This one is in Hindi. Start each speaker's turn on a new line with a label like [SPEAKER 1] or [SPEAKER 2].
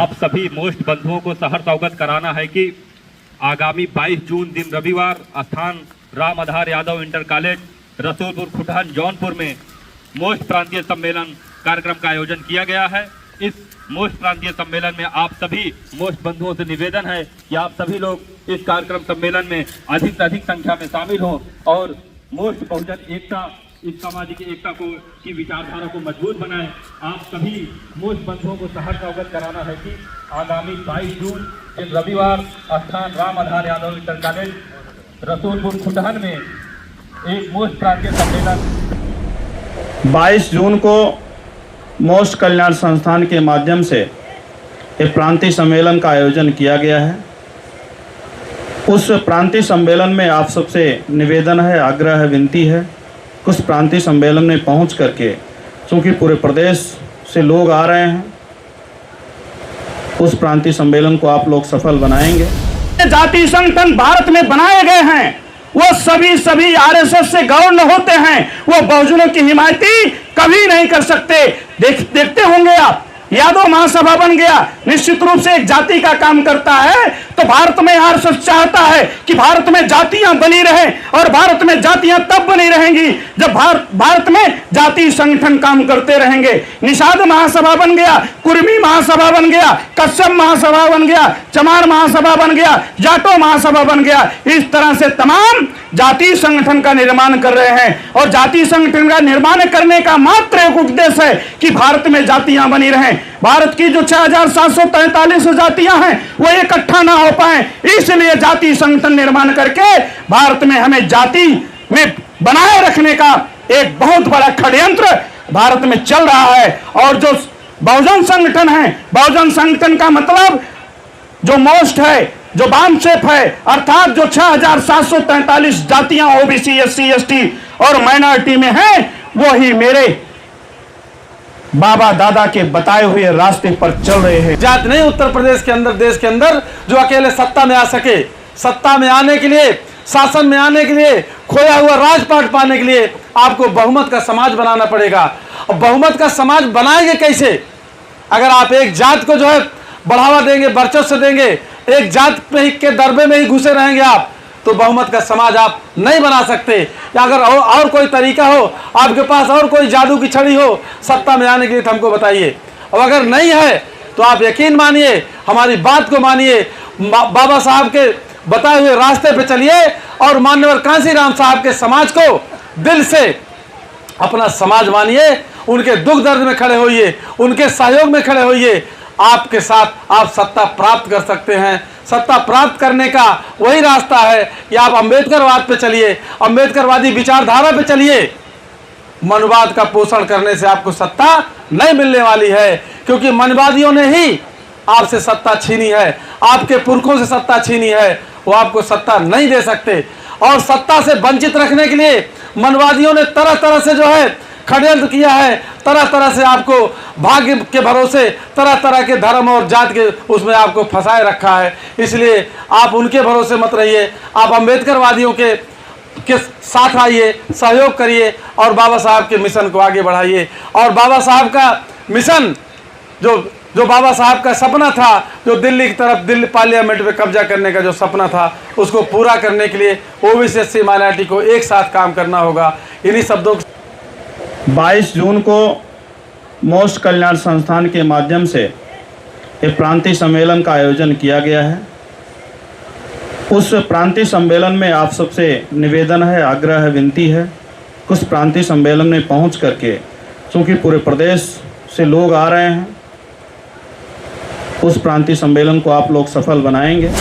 [SPEAKER 1] आप सभी मोस्ट बंधुओं को सहर्ष अवगत कराना है कि आगामी 22 जून दिन रविवार स्थान राम आधार यादव इंटर कॉलेज रसूलपुर खुटहन जौनपुर में मोस्ट प्रांतीय सम्मेलन कार्यक्रम का आयोजन किया गया है। इस मोस्ट प्रांतीय सम्मेलन में आप सभी मोस्ट बंधुओं से निवेदन है कि आप सभी लोग इस कार्यक्रम सम्मेलन में अधिक से अधिक संख्या में शामिल हों और मोस्ट बहुजन एकता, इस सामाजिक एकता को की विचारधारा को मजबूत बनाएं। आप सभी मोस्ट बंधुओं को सहर्ष अवगत कराना है कि आगामी 22 जून दिन रविवार स्थान राम आधार यादव इंटर कॉलेज रसूलपुर खुटहन में एक मोस्ट प्रांतीय सम्मेलन
[SPEAKER 2] 22 जून को मोस्ट कल्याण संस्थान के माध्यम से एक प्रांतीय सम्मेलन का आयोजन किया गया है। उस प्रांतीय सम्मेलन में आप सबसे निवेदन है, आग्रह है, विनती है उस प्रांतीय सम्मेलन में पहुंच करके, चूँकि पूरे प्रदेश से लोग आ रहे हैं, उस प्रांतीय सम्मेलन को आप लोग सफल बनाएंगे।
[SPEAKER 3] जाति संगठन भारत में बनाए गए हैं वो सभी आरएसएस से गौर होते हैं, वो बहुजनों की हिमायती कभी नहीं कर सकते। देखते होंगे आप, यादव महासभा बन गया, निश्चित रूप से एक जाति का काम करता है। तो भारत में आरएसएस चाहता है कि भारत में जातियां बनी रहें और भारत में जातियां तब बनी रहेंगी जब भारत में जाति संगठन काम करते रहेंगे। निषाद महासभा बन गया, कुर्मी महासभा बन गया, कश्यप महासभा बन गया, चमार महासभा बन गया, जाटो महासभा बन गया। इस तरह से तमाम जाति संगठन का निर्माण कर रहे हैं और जाति संगठन का निर्माण करने का मात्र एक उद्देश्य है कि भारत में जातियां बनी रहें। भारत की जो 6743 जातियां हैं वो इकट्ठा ना हो पाए, इसलिए जाति संगठन निर्माण करके भारत में हमें जाति में बनाए रखने का एक बहुत बड़ा षड्यंत्र भारत में चल रहा है। और जो बहुजन संगठन है, बहुजन संगठन का मतलब जो मोस्ट है, जो बाम शेप है, अर्थात जो 6743 जातियां ओबीसी, एससी, एसटी और माइनॉरिटी में हैं, वो ही मेरे बाबा दादा के बताए हुए रास्ते पर चल रहे हैं।
[SPEAKER 4] जात नहीं उत्तर प्रदेश के अंदर, देश के अंदर जो अकेले सत्ता में आ सके। सत्ता में आने के लिए, शासन में आने के लिए, खोया हुआ राजपाट पाने के लिए आपको बहुमत का समाज बनाना पड़ेगा। और बहुमत का समाज बनाएंगे कैसे? अगर आप एक जात को जो है बढ़ावा देंगे, वर्चस्व देंगे, एक जात पे ही के दरबे में ही घुसे रहेंगे आप, तो बहुमत का समाज आप नहीं बना सकते। या अगर और कोई तरीका हो, आपके पास और कोई जादू की छड़ी हो सत्ता में आने के लिए, तो हमको बताइए। और अगर नहीं है तो आप यकीन मानिए, हमारी बात को मानिए, बाबा साहब के बताए हुए रास्ते पे चलिए और मान्यवर कांसीराम साहब के समाज को दिल से अपना समाज मानिए, उनके दुख दर्द में खड़े होइए, उनके सहयोग में खड़े होइए। आपके साथ आप सत्ता प्राप्त कर सकते हैं। सत्ता प्राप्त करने का वही रास्ता है कि आप अम्बेडकरवाद पे चलिए, अम्बेडकरवादी विचारधारा पे चलिए। मनवाद का पोषण करने से आपको सत्ता नहीं मिलने वाली है, क्योंकि मनवादियों ने ही आपसे सत्ता छीनी है, आपके पुरखों से सत्ता छीनी है। वो आपको सत्ता नहीं दे सकते और सत्ता से वंचित रखने के लिए मनवादियों ने तरह तरह से जो है षड्यंत्र किया है, तरह तरह से आपको भाग्य के भरोसे, तरह तरह के धर्म और जात के उसमें आपको फंसाए रखा है। इसलिए आप उनके भरोसे मत रहिए, आप अम्बेडकरवादियों के साथ आइए, सहयोग करिए और बाबा साहब के मिशन को आगे बढ़ाइए। और बाबा साहब का मिशन, जो बाबा साहब का सपना था, जो दिल्ली की तरफ, दिल्ली पार्लियामेंट में कब्जा करने का जो सपना था, उसको पूरा करने के लिए ओबीसी, एससी, माइनॉरिटी को एक साथ काम करना होगा। इन्हीं शब्दों
[SPEAKER 2] 22 जून को मोस्ट कल्याण संस्थान के माध्यम से एक प्रांतीय सम्मेलन का आयोजन किया गया है। उस प्रांतीय सम्मेलन में आप सबसे निवेदन है, आग्रह है, विनती है उस प्रांतीय सम्मेलन में पहुंच करके, चूँकि पूरे प्रदेश से लोग आ रहे हैं, उस प्रांतीय सम्मेलन को आप लोग सफल बनाएंगे।